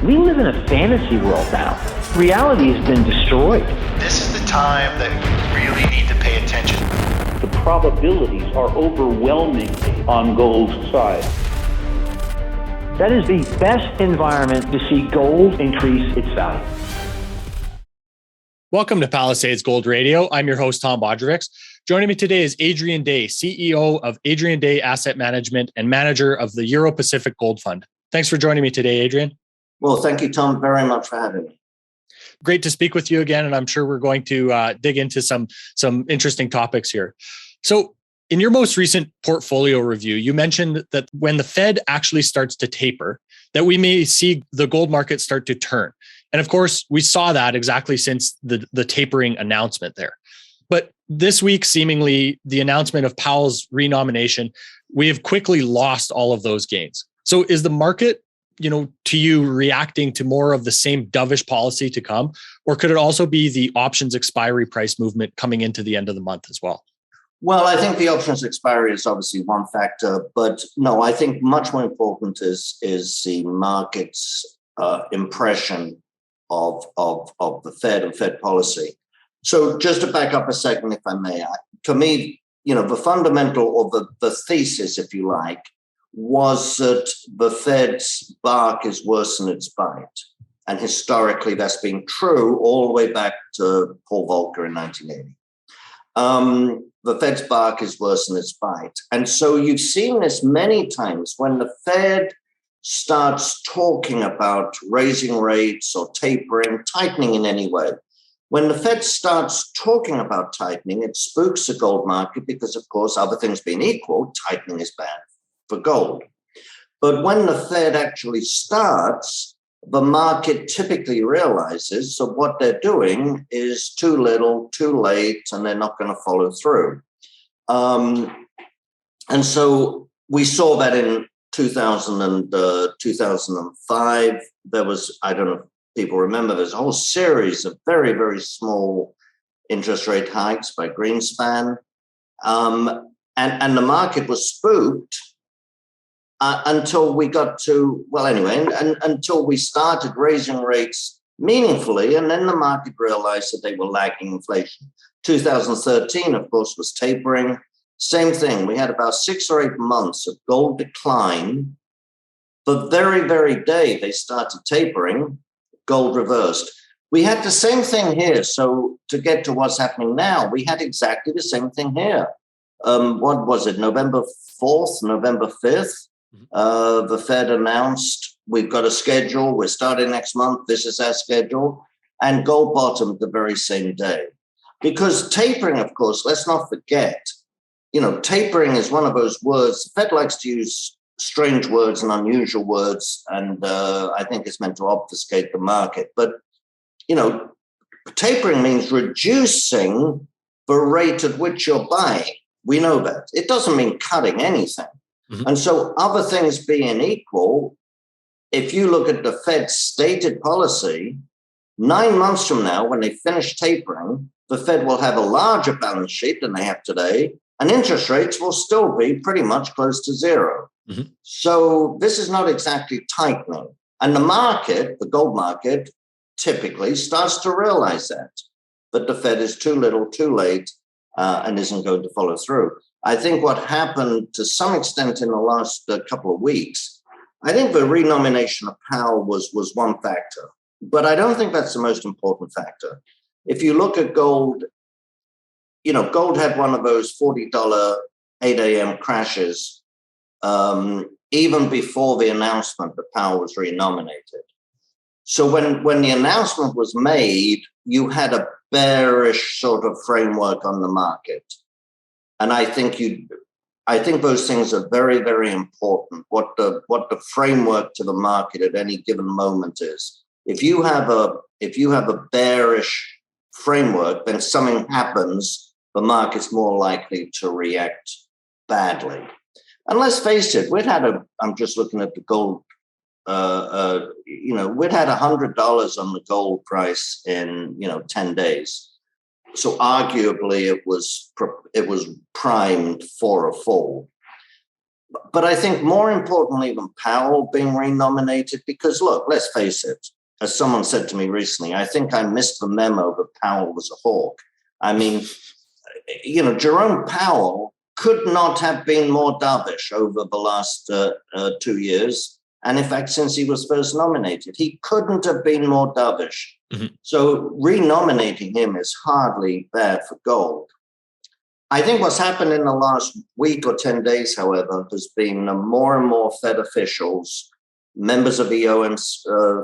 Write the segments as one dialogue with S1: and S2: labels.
S1: We live in a fantasy world now. Reality has been destroyed.
S2: This is the time that you really need to pay attention.
S3: The probabilities are overwhelmingly on gold's side.
S1: That is the best environment to see gold increase its value.
S4: Welcome to Palisades Gold Radio. I'm your host, Tom Bodrovics. Joining me today is Adrian Day, CEO of Adrian Day Asset Management and manager of the Euro-Pacific Gold Fund. Thanks for joining me today, Adrian.
S5: Well, thank you, Tom, very much for having me.
S4: Great to speak with you again, and I'm sure we're going to dig into some interesting topics here. So in your most recent portfolio review, you mentioned that when the Fed actually starts to taper, that we may see the gold market start to turn. And of course, we saw that exactly since the tapering announcement there. But this week, seemingly the announcement of Powell's renomination, we have quickly lost all of those gains. So is the market, to you reacting to more of the same dovish policy to come, or could it also be the options expiry price movement coming into the end of the month as well?
S5: Well, I think the options expiry is obviously one factor, but no, I think much more important is the market's impression of the Fed and Fed policy. So just to back up a second, if I may, to me, the fundamental or the thesis, if you like, was that the Fed's bark is worse than its bite. And historically, that's been true all the way back to Paul Volcker in 1980. The Fed's bark is worse than its bite. And so you've seen this many times when the Fed starts talking about raising rates or tapering, tightening in any way. When the Fed starts talking about tightening, it spooks the gold market because, of course, other things being equal, tightening is bad for gold. But when the Fed actually starts, the market typically realizes that what they're doing is too little, too late, and they're not going to follow through. And so we saw that in 2005. There was, I don't know if people remember, there's a whole series of very, very small interest rate hikes by Greenspan. And the market was spooked until we got to, until we started raising rates meaningfully, and then the market realized that they were lagging inflation. 2013, of course, was tapering. Same thing. We had about 6 or 8 months of gold decline. The very, very day they started tapering, gold reversed. We had the same thing here. So to get to what's happening now, we had exactly the same thing here. What was it? November 4th, November 5th? The Fed announced we've got a schedule. We're starting next month. This is our schedule. And gold bottomed the very same day. Because tapering, of course, let's not forget, tapering is one of those words. The Fed likes to use strange words and unusual words, and I think it's meant to obfuscate the market. But, tapering means reducing the rate at which you're buying. We know that. It doesn't mean cutting anything. Mm-hmm. And so other things being equal, if you look at the Fed's stated policy, 9 months from now, when they finish tapering, the Fed will have a larger balance sheet than they have today, and interest rates will still be pretty much close to zero. Mm-hmm. So this is not exactly tightening. And the market, the gold market, typically starts to realize that the Fed is too little, too late, and isn't going to follow through. I think what happened to some extent in the last couple of weeks, I think the renomination of Powell was one factor, but I don't think that's the most important factor. If you look at gold, gold had one of those $40 8 a.m. crashes even before the announcement that Powell was renominated. So when the announcement was made, you had a bearish sort of framework on the market. And I think those things are very, very important, what the framework to the market at any given moment is. If you have a bearish framework, then something happens, the market's more likely to react badly. And let's face it, I'm just looking at the gold, we'd had $100 on the gold price in, 10 days. So arguably it was primed for a fall. But I think more importantly than Powell being renominated, because look, let's face it, as someone said to me recently, I think I missed the memo that Powell was a hawk. I mean, Jerome Powell could not have been more dovish over the last 2 years. And in fact, since he was first nominated, he couldn't have been more dovish. Mm-hmm. So renominating him is hardly bad for gold. I think what's happened in the last week or 10 days, however, has been more and more Fed officials, members of the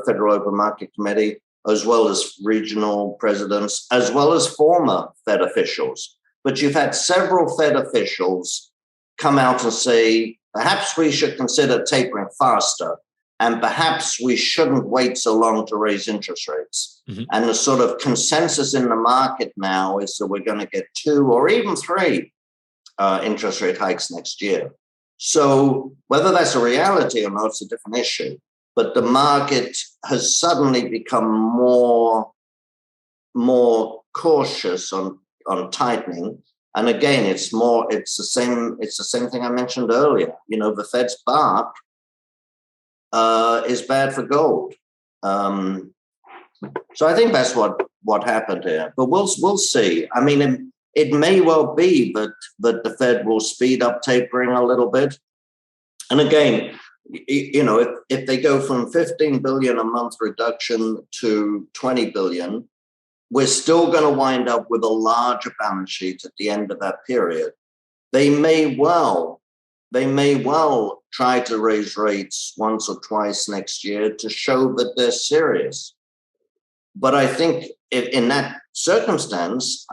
S5: Federal Open Market Committee, as well as regional presidents, as well as former Fed officials. But you've had several Fed officials come out and say, perhaps we should consider tapering faster, and perhaps we shouldn't wait so long to raise interest rates. Mm-hmm. And the sort of consensus in the market now is that we're going to get 2 or even 3 interest rate hikes next year. So whether that's a reality or not, it's a different issue. But the market has suddenly become more cautious on tightening. And again, it's the same thing I mentioned earlier. The Fed's bark is bad for gold. So I think that's what happened here. But we'll see. I mean, it may well be that the Fed will speed up tapering a little bit. And again, if they go from 15 billion a month reduction to 20 billion, we're still going to wind up with a larger balance sheet at the end of that period. They may well try to raise rates once or twice next year to show that they're serious. But I think in that circumstance,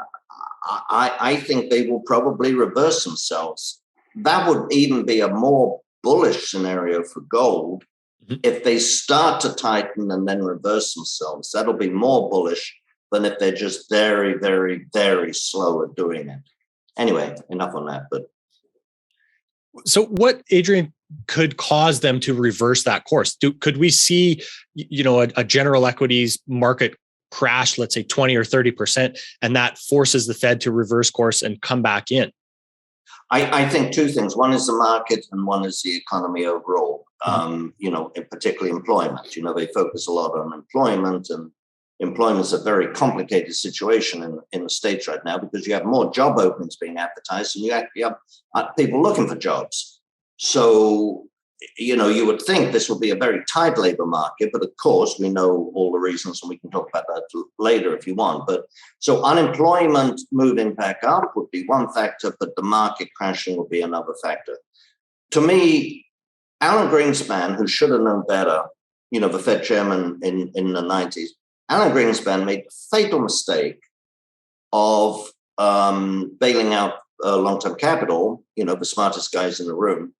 S5: I think they will probably reverse themselves. That would even be a more bullish scenario for gold. Mm-hmm. If they start to tighten and then reverse themselves. That'll be more bullish than if they're just very, very, very slow at doing it. Anyway, enough on that. But
S4: so what, Adrian, could cause them to reverse that course? Could we see, a general equities market crash, let's say 20 or 30%, and that forces the Fed to reverse course and come back in?
S5: I think 2 things. One is the market and one is the economy overall, particularly employment. They focus a lot on employment, and employment is a very complicated situation in the States right now because you have more job openings being advertised and you actually have people looking for jobs. So, you would think this would be a very tight labor market, but of course we know all the reasons and we can talk about that later if you want. But so unemployment moving back up would be one factor, but the market crashing would be another factor. To me, Alan Greenspan, who should have known better, the Fed chairman in the 90s, Alan Greenspan made the fatal mistake of bailing out long-term capital, the smartest guys in the room,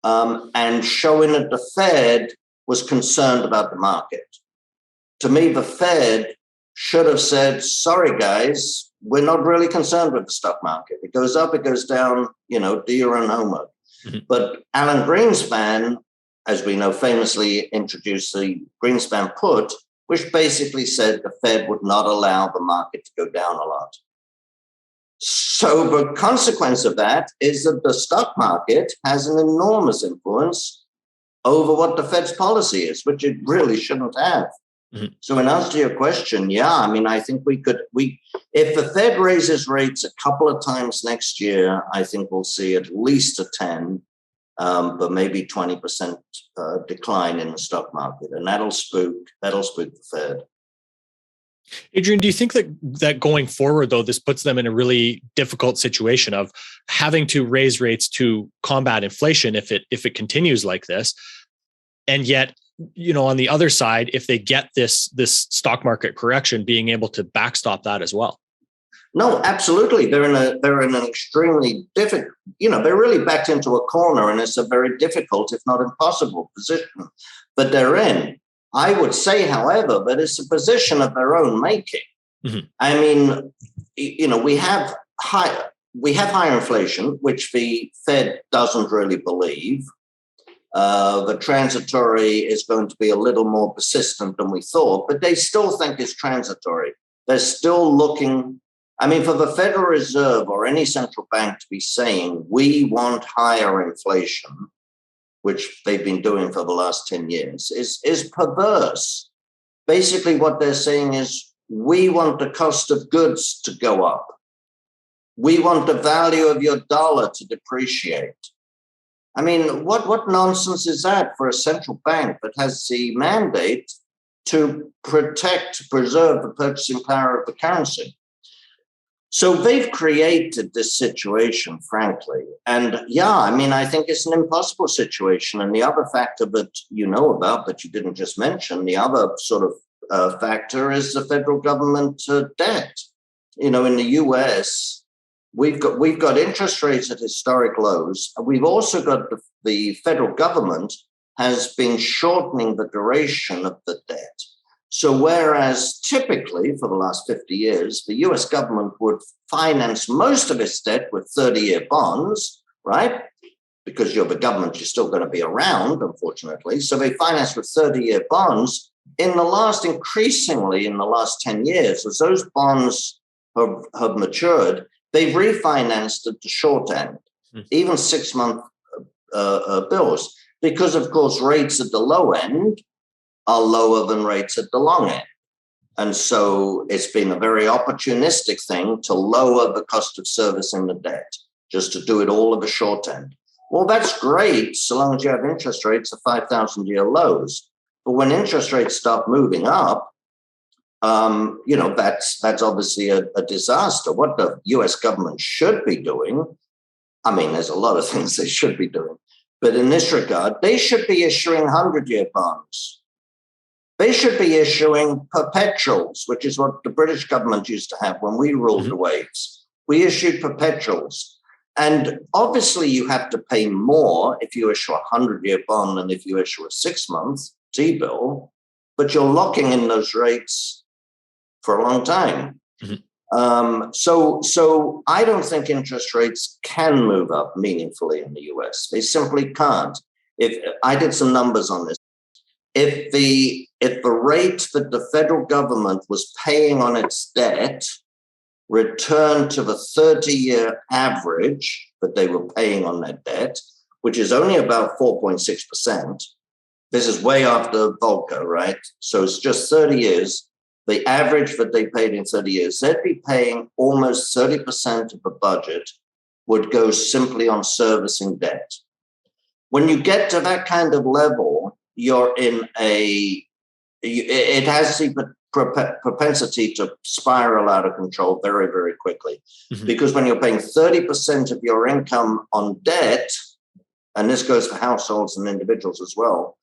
S5: and showing that the Fed was concerned about the market. To me, the Fed should have said, sorry, guys, we're not really concerned with the stock market. It goes up, it goes down, do your own homework. Mm-hmm. But Alan Greenspan, as we know, famously introduced the Greenspan put, which basically said the Fed would not allow the market to go down a lot. So the consequence of that is that the stock market has an enormous influence over what the Fed's policy is, which it really shouldn't have. Mm-hmm. So in answer to your question, I think if the Fed raises rates a couple of times next year, I think we'll see at least a 10, but maybe 20% decline in the stock market, and that'll spook the Fed.
S4: Adrian, do you think that going forward, though, this puts them in a really difficult situation of having to raise rates to combat inflation if it continues like this, and yet, on the other side, if they get this stock market correction, being able to backstop that as well?
S5: No, absolutely. They're in an extremely difficult, they're really backed into a corner, and it's a very difficult, if not impossible, position that they're in. I would say, however, that it's a position of their own making. Mm-hmm. I mean, we have higher inflation, which the Fed doesn't really believe. The transitory is going to be a little more persistent than we thought, but they still think it's transitory. They're still looking. I mean, for the Federal Reserve or any central bank to be saying, we want higher inflation, which they've been doing for the last 10 years, is perverse. Basically, what they're saying is, we want the cost of goods to go up. We want the value of your dollar to depreciate. I mean, what nonsense is that for a central bank that has the mandate to preserve the purchasing power of the currency? So they've created this situation, frankly. And yeah, I mean, I think it's an impossible situation. And the other factor that you know about, but you didn't just mention, the other sort of factor is the federal government debt. In the US, we've got interest rates at historic lows. We've also got the federal government has been shortening the duration of the debt. So whereas typically for the last 50 years, the US government would finance most of its debt with 30-year bonds, right? Because you're the government, you're still going to be around, unfortunately. So they finance with 30-year bonds. Increasingly in the last 10 years, as those bonds have matured, they've refinanced at the short end, even 6-month bills, because, of course, rates at the low end are lower than rates at the long end. And so it's been a very opportunistic thing to lower the cost of servicing the debt, just to do it all at the short end. Well, that's great, so long as you have interest rates at 5,000-year lows. But when interest rates start moving up, that's obviously a disaster. What the US government should be doing, I mean, there's a lot of things they should be doing, but in this regard, they should be issuing 100-year bonds. They should be issuing perpetuals, which is what the British government used to have when we ruled the waves. We issued perpetuals. And obviously, you have to pay more if you issue a 100-year bond than if you issue a 6-month T-bill, but you're locking in those rates for a long time. So I don't think interest rates can move up meaningfully in the US. They simply can't. If I did some numbers on this, if the rate that the federal government was paying on its debt returned to the 30-year average that they were paying on that debt, which is only about 4.6%, this is way after Volcker, right? So it's just 30 years. The average that they paid in 30 years, they'd be paying almost 30% of the budget would go simply on servicing debt. When you get to that kind of level, it has the propensity to spiral out of control very, very quickly. Because when you're paying 30% of your income on debt, and this goes for households and individuals as well,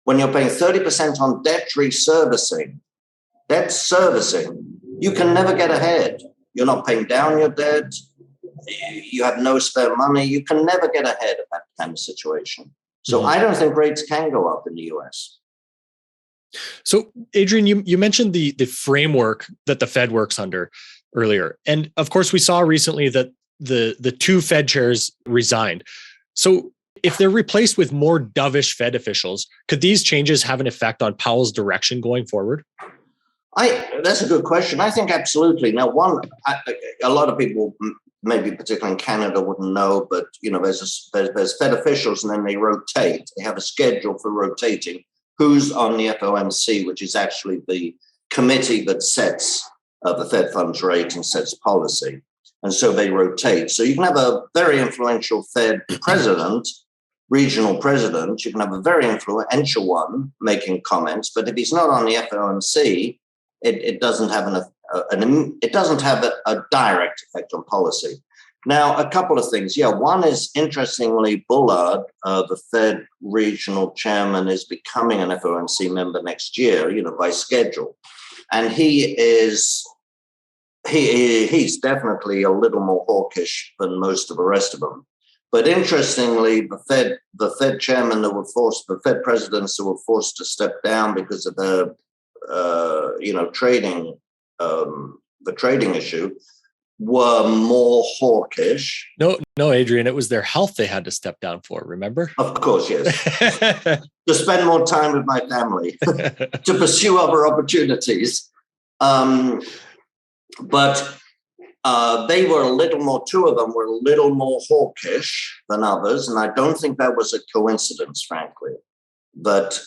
S5: when you're paying 30% on debt servicing, you can never get ahead. You're not paying down your debt. You have no spare money. You can never get ahead of that kind of situation. So I don't think rates can go up in the US.
S4: So, Adrian, you mentioned the framework that the Fed works under earlier. And of course, we saw recently that the two Fed chairs resigned. So if they're replaced with more dovish Fed officials, could these changes have an effect on Powell's direction going forward?
S5: That's a good question. I think absolutely. Now, a lot of people, maybe particularly in Canada, wouldn't know, but there's Fed officials, and then they rotate. They have a schedule for rotating who's on the FOMC, which is actually the committee that sets the Fed funds rate and sets policy. And so they rotate. So you can have a very influential Fed president, regional president. You can have a very influential one making comments, but if he's not on the FOMC, it doesn't have a direct effect on policy. Now, a couple of things. Yeah, one is, interestingly, Bullard, the Fed regional chairman, is becoming an FOMC member next year, by schedule. And he's definitely a little more hawkish than most of the rest of them. But interestingly, the Fed chairman the Fed presidents that were forced to step down because of the trading issue were more hawkish.
S4: No, Adrian, it was their health they had to step down for, remember?
S5: Of course, yes. To spend more time with my family, to pursue other opportunities. But They were a little more, two of them were a little more hawkish than others. And I don't think that was a coincidence, frankly. But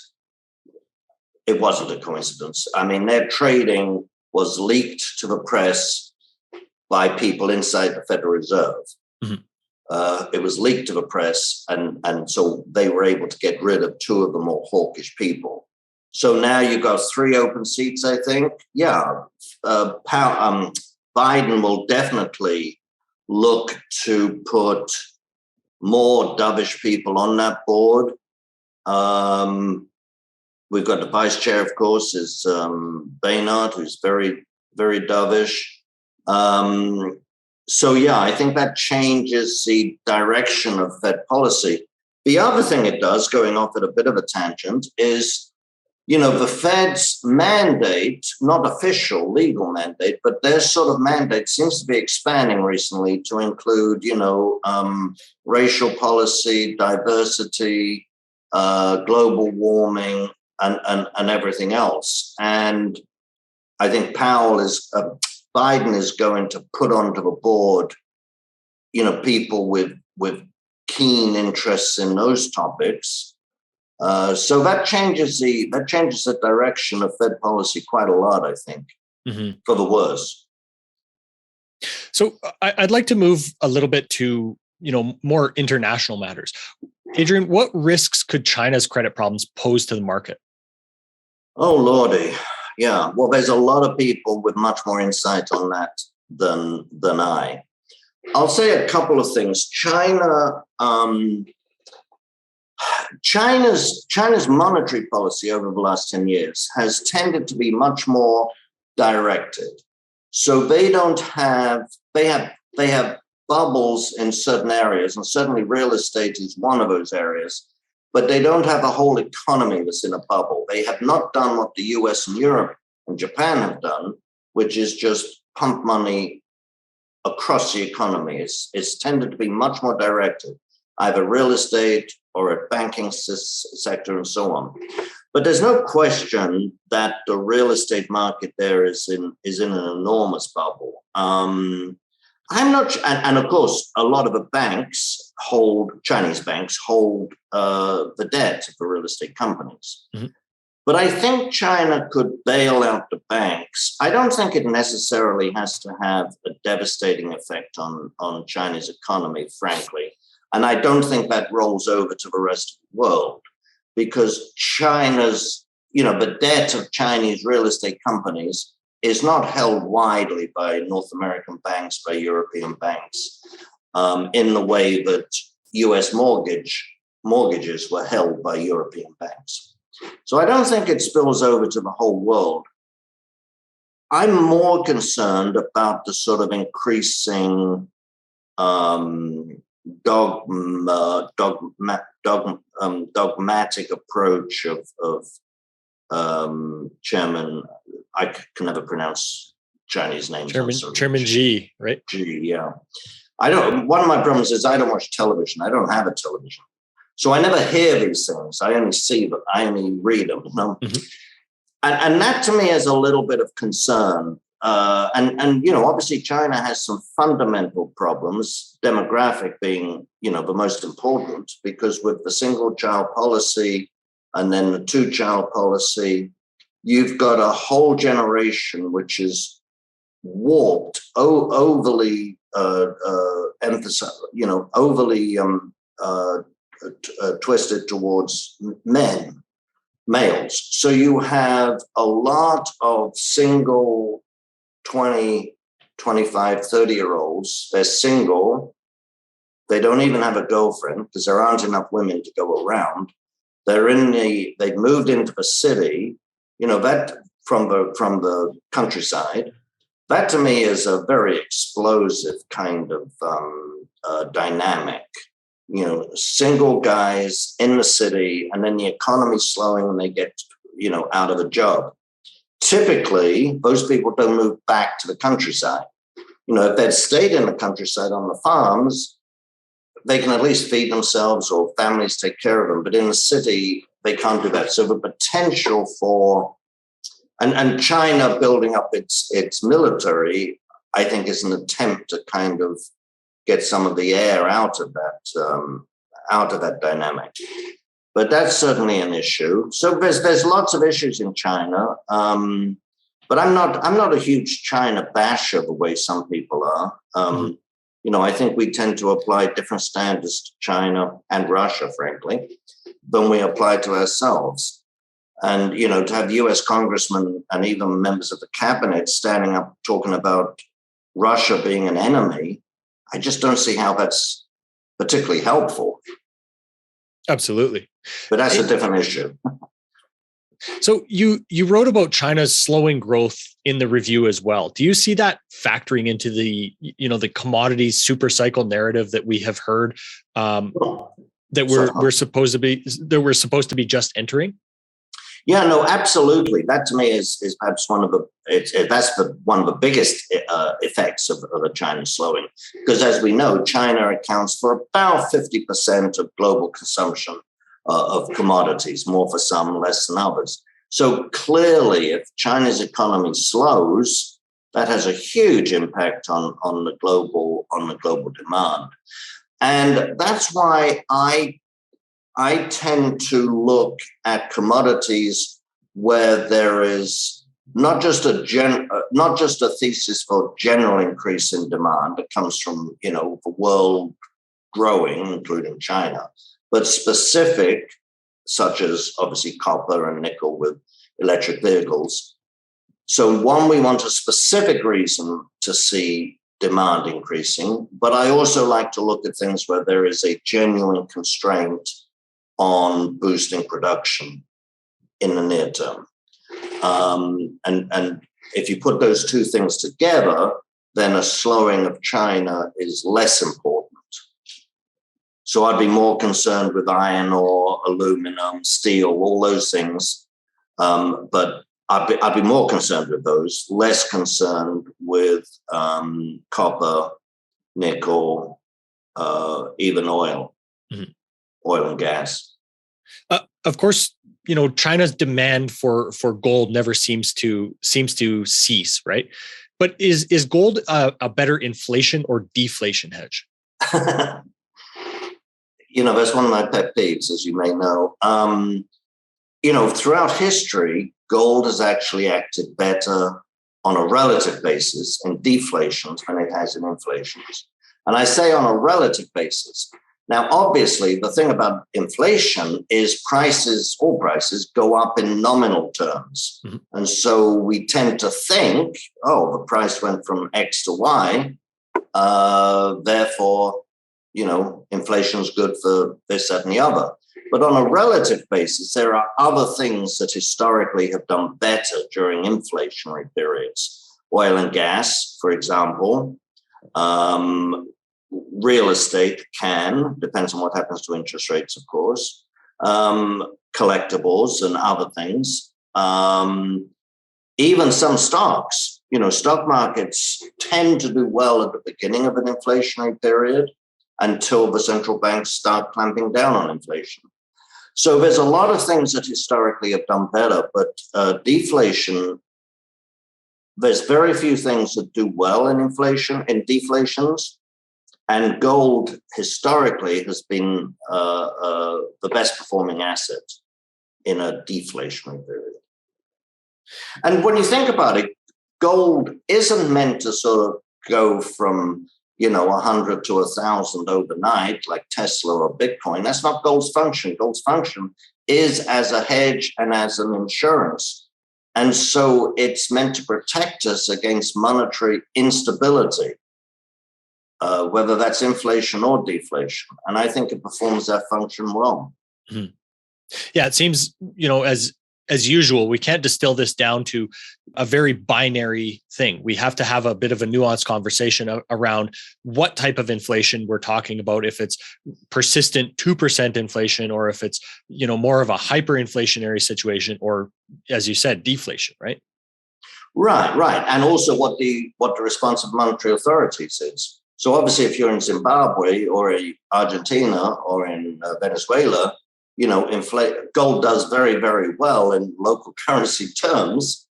S5: it wasn't a coincidence. I mean, their trading was leaked to the press by people inside the Federal Reserve. It was leaked to the press, and so they were able to get rid of two of the more hawkish people. So now you've got 3 open seats, I think. Yeah, Biden will definitely look to put more dovish people on that board. We've got the vice chair, of course, is Boehner, who's very, very dovish. So, yeah, I think that changes the direction of Fed policy. The other thing it does, going off at a bit of a tangent, is, the Fed's mandate, not official legal mandate, but their sort of mandate seems to be expanding recently to include, racial policy, diversity, global warming, and everything else. And I think Biden is going to put onto the board, people with keen interests in those topics. So that changes the direction of Fed policy quite a lot, I think, for the worse.
S4: So I'd like to move a little bit to, more international matters. Adrian, what risks could China's credit problems pose to the market?
S5: Oh, Lordy. Yeah. Well, there's a lot of people with much more insight on that than I. I'll say a couple of things. China's monetary policy over the last 10 years has tended to be much more directed. So they have bubbles in certain areas, and certainly real estate is one of those areas, but they don't have a whole economy that's in a bubble. They have not done what the US and Europe and Japan have done, which is just pump money across the economy. It's tended to be much more directed, either real estate or a banking sector and so on. But there's no question that the real estate market there is in an enormous bubble. I'm not, and of course, a lot of the Chinese banks hold the debt of the real estate companies. But I think China could bail out the banks. I don't think it necessarily has to have a devastating effect on China's economy, frankly. And I don't think that rolls over to the rest of the world, because China's, the debt of Chinese real estate companies is not held widely by North American banks, by European banks, in the way that US mortgages were held by European banks. So I don't think it spills over to the whole world. I'm more concerned about the sort of increasing dogmatic approach of Chairman, I can never pronounce Chinese names.
S4: Chairman Xi, right?
S5: Xi, yeah. One of my problems is I don't watch television. I don't have a television. So I never hear these things. I only see them. I only read them. And that to me is a little bit of concern. And obviously China has some fundamental problems, demographic being, the most important, because with the single child policy and then the 2-child policy, you've got a whole generation which is warped, overly emphasized, overly twisted towards males. So you have a lot of single 20, 25, 30-year-olds. They're single. They don't even have a girlfriend because there aren't enough women to go around. They've moved into the city, that from the countryside. That to me is a very explosive kind of dynamic. Single guys in the city, and then the economy's slowing and they get, out of a job. Typically, those people don't move back to the countryside. If they'd stayed in the countryside on the farms, they can at least feed themselves or families take care of them. But in the city, they can't do that. So the potential for, and China building up its military, I think is an attempt to kind of get some of the air out of that dynamic. But that's certainly an issue. So there's lots of issues in China. But I'm not a huge China basher the way some people are. I think we tend to apply different standards to China and Russia, frankly, than we apply to ourselves. And, to have US congressmen and even members of the cabinet standing up talking about Russia being an enemy, I just don't see how that's particularly helpful.
S4: Absolutely.
S5: But that's a different issue.
S4: So you wrote about China's slowing growth in the review as well. Do you see that factoring into the commodities supercycle narrative that we have heard that we're supposed to be just entering?
S5: Yeah, no, absolutely. That to me is perhaps one of the biggest effects of the China slowing, because as we know, China accounts for about 50% of global consumption of commodities, more for some, less than others. So clearly, if China's economy slows, that has a huge impact on the global demand, and that's why I tend to look at commodities where there is not just a thesis for general increase in demand that comes from the world growing, including China, but specific, such as obviously copper and nickel with electric vehicles. So one, we want a specific reason to see demand increasing, but I also like to look at things where there is a genuine constraint on boosting production in the near term. And if you put those two things together, then a slowing of China is less important. So I'd be more concerned with iron ore, aluminum, steel, all those things. But I'd be more concerned with those, less concerned with copper, nickel, even oil, oil and gas.
S4: Of course, China's demand for gold never seems to cease, right? But is gold a better inflation or deflation hedge?
S5: That's one of my pet peeves, as you may know. Throughout history, gold has actually acted better on a relative basis in deflations than it has in inflations. And I say on a relative basis. Now, obviously, the thing about inflation is all prices go up in nominal terms. Mm-hmm. And so we tend to think, the price went from X to Y, therefore, inflation is good for this, that, and the other. But on a relative basis, there are other things that historically have done better during inflationary periods. Oil and gas, for example. Real estate depends on what happens to interest rates, of course. Collectibles and other things. Even some stocks. Stock markets tend to do well at the beginning of an inflationary period until the central banks start clamping down on inflation. So there's a lot of things that historically have done better, but deflation, there's very few things that do well in deflations. And gold historically has been the best performing asset in a deflationary period. And when you think about it, gold isn't meant to sort of go from 100 to 1,000 overnight, like Tesla or Bitcoin. That's not gold's function. Gold's function is as a hedge and as an insurance. And so it's meant to protect us against monetary instability, whether that's inflation or deflation. And I think it performs that function well.
S4: Mm-hmm. Yeah, it seems, as usual, we can't distill this down to a very binary thing. We have to have a bit of a nuanced conversation around what type of inflation we're talking about, if it's persistent 2% inflation, or if it's, more of a hyperinflationary situation, or, as you said, deflation, right?
S5: Right. And also what the response of monetary authorities is. So obviously, if you're in Zimbabwe or in Argentina or in Venezuela, gold does very, very well in local currency terms.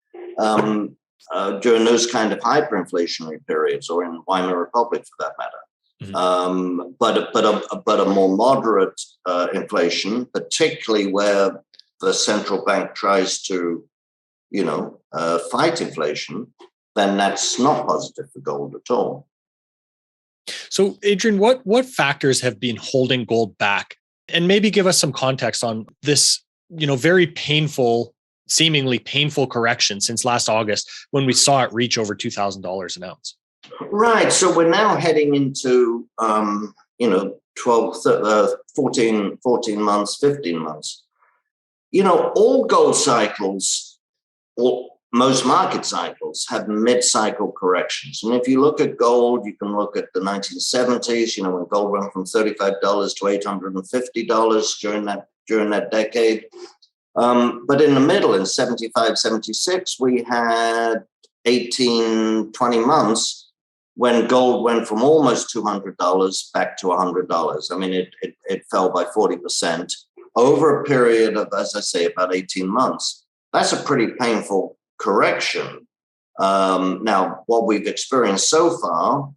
S5: during those kind of hyperinflationary periods, or in Weimar Republic for that matter. But a more moderate inflation, particularly where the central bank tries to, fight inflation, then that's not positive for gold at all.
S4: So, Adrian, what factors have been holding gold back? And maybe give us some context on this, very painful, seemingly painful correction since last August when we saw it reach over $2,000 an ounce.
S5: Right. So we're now heading into, 14 months, 15 months. All gold cycles, or most market cycles, have mid-cycle corrections. And if you look at gold, you can look at the 1970s, when gold went from $35 to $850 during that decade. But in the middle, in 75, 76, we had 18, 20 months when gold went from almost $200 back to $100. I mean, it fell by 40% over a period of, as I say, about 18 months. That's a pretty painful correction. Now, what we've experienced so far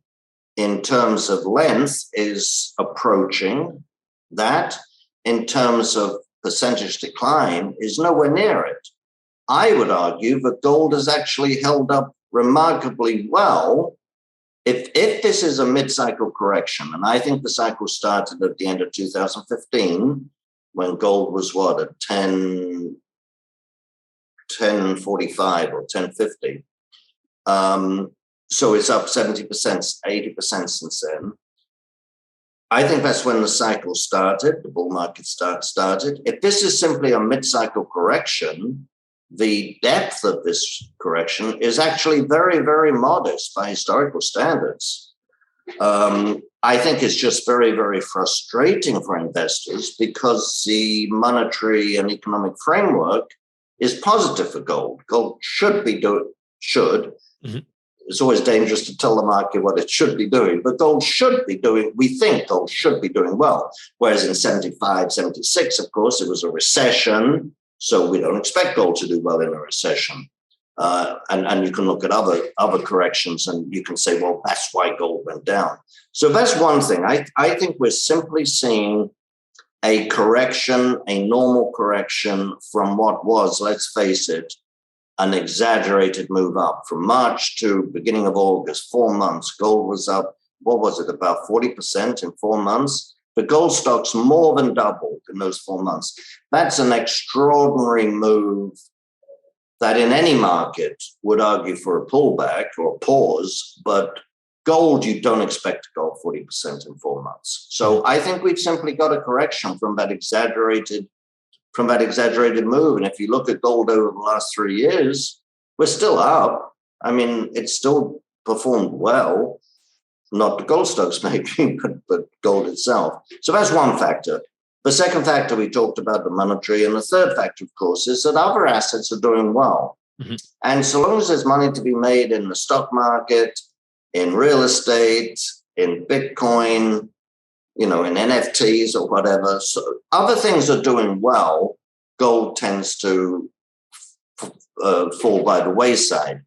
S5: in terms of length is approaching that. In terms of percentage decline is nowhere near it. I would argue that gold has actually held up remarkably well. If this is a mid-cycle correction, and I think the cycle started at the end of 2015, when gold was at 1045 or 1050. So it's up 70%, 80% since then. I think that's when the cycle started, the bull market started. If this is simply a mid-cycle correction, the depth of this correction is actually very, very modest by historical standards. I think it's just very, very frustrating for investors because the monetary and economic framework is positive for gold. Gold should. Mm-hmm. It's always dangerous to tell the market what it should be doing, but we think gold should be doing well. Whereas in 75, 76, of course, it was a recession. So we don't expect gold to do well in a recession. And you can look at other corrections and you can say, well, that's why gold went down. So that's one thing. I think we're simply seeing a correction, a normal correction from what was, let's face it, an exaggerated move up. From March to beginning of August, 4 months, gold was up, what was it, about 40% in 4 months? The gold stocks more than doubled in those 4 months. That's an extraordinary move that in any market would argue for a pullback or a pause, but gold, you don't expect to go 40% in 4 months. So I think we've simply got a correction from that exaggerated move. And if you look at gold over the last 3 years, we're still up. I mean, it's still performed well. Not the gold stocks maybe, but gold itself. So that's one factor. The second factor, we talked about the monetary. And the third factor, of course, is that other assets are doing well. Mm-hmm. And so long as there's money to be made in the stock market, in real estate, in Bitcoin, in NFTs or whatever, so other things are doing well, gold tends to fall by the wayside.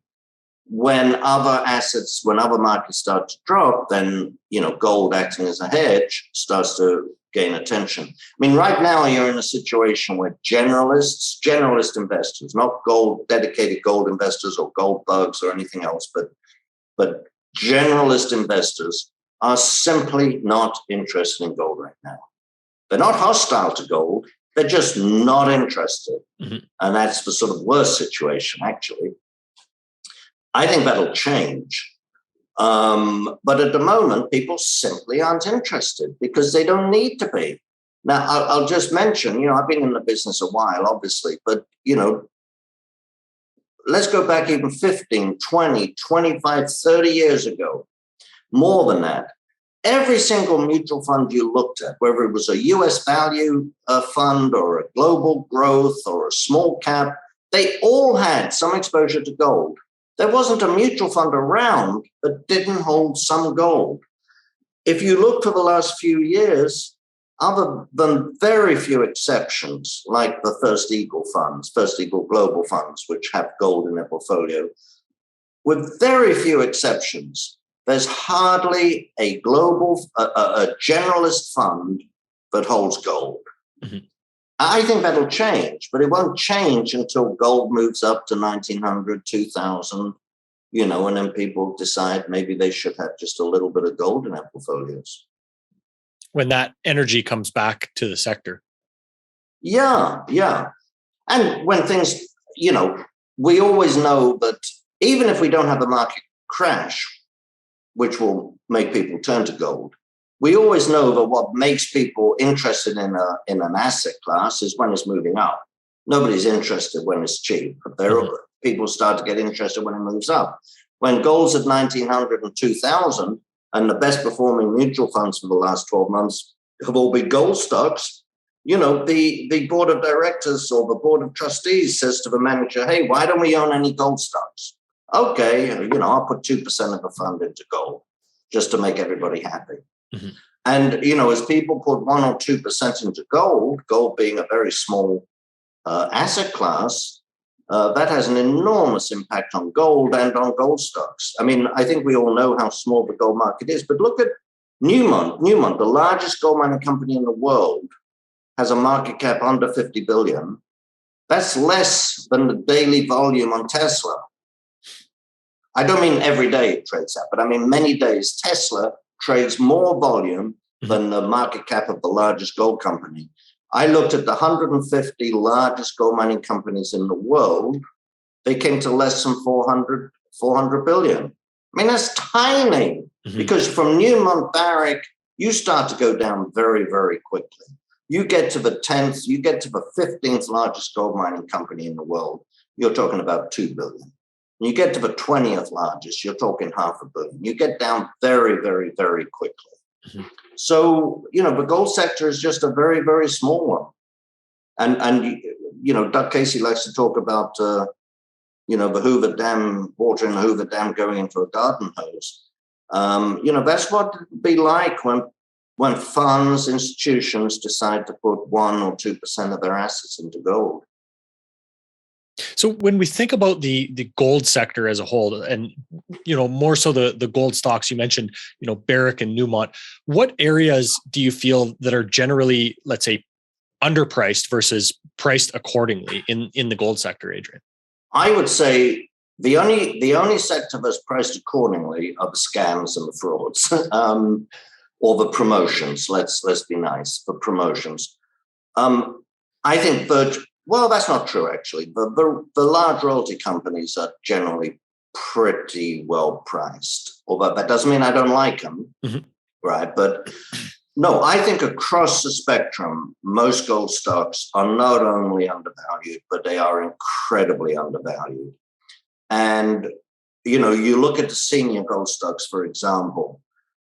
S5: When other markets start to drop, then, gold acting as a hedge starts to gain attention. I mean, right now you're in a situation where generalist investors, not dedicated gold investors or gold bugs or anything else, but generalist investors are simply not interested in gold right now. They're not hostile to gold. They're just not interested. Mm-hmm. And that's the sort of worst situation, actually. I think that'll change. But at the moment, people simply aren't interested because they don't need to be. Now, I'll just mention, I've been in the business a while, obviously, but, let's go back even 15, 20, 25, 30 years ago, more than that. Every single mutual fund you looked at, whether it was a US value fund or a global growth or a small cap, they all had some exposure to gold. There wasn't a mutual fund around that didn't hold some gold. If you look for the last few years, other than very few exceptions, like the First Eagle global funds, which have gold in their portfolio, with very few exceptions, there's hardly a a generalist fund that holds gold.
S4: Mm-hmm.
S5: I think that'll change, but it won't change until gold moves up to 1900, 2000, and then people decide maybe they should have just a little bit of gold in their portfolios.
S4: When that energy comes back to the sector.
S5: Yeah. And when things, we always know that even if we don't have a market crash, which will make people turn to gold, we always know that what makes people interested in an asset class is when it's moving up. Nobody's interested when it's cheap. People start to get interested when it moves up. When gold's at 1900 and 2000, and the best performing mutual funds for the last 12 months have all been gold stocks, the board of directors or the board of trustees says to the manager, hey, why don't we own any gold stocks? Okay, I'll put 2% of the fund into gold just to make everybody happy.
S4: Mm-hmm.
S5: And, as people put 1 or 2% into gold being a very small asset class, that has an enormous impact on gold and on gold stocks. I mean, I think we all know how small the gold market is, but look at Newmont. Newmont, the largest gold mining company in the world, has a market cap under 50 billion. That's less than the daily volume on Tesla. I don't mean every day it trades that, but I mean many days Tesla trades more volume than the market cap of the largest gold company. I looked at the 150 largest gold mining companies in the world. They came to less than 400 billion. I mean, that's tiny because from Newmont Barrick, you start to go down very, very quickly. You get to the 10th, you get to the 15th largest gold mining company in the world, you're talking about 2 billion. You get to the 20th largest, you're talking 500 million. You get down very, very, very quickly. Mm-hmm. So, the gold sector is just a very, very small one. And Doug Casey likes to talk about, the Hoover Dam, water in the Hoover Dam going into a garden hose. That's what it would be like when funds, institutions decide to put 1 or 2% of their assets into gold.
S4: So when we think about the gold sector as a whole, and more so the gold stocks you mentioned, Barrick and Newmont, what areas do you feel that are generally, let's say, underpriced versus priced accordingly in the gold sector, Adrian?
S5: I would say the only sector that's priced accordingly are the scams and the frauds, or the promotions. Let's be nice, the promotions. I think well, that's not true, actually. The large royalty companies are generally pretty well priced, although that doesn't mean I don't like them, right? But no, I think across the spectrum, most gold stocks are not only undervalued, but they are incredibly undervalued. And, you look at the senior gold stocks, for example,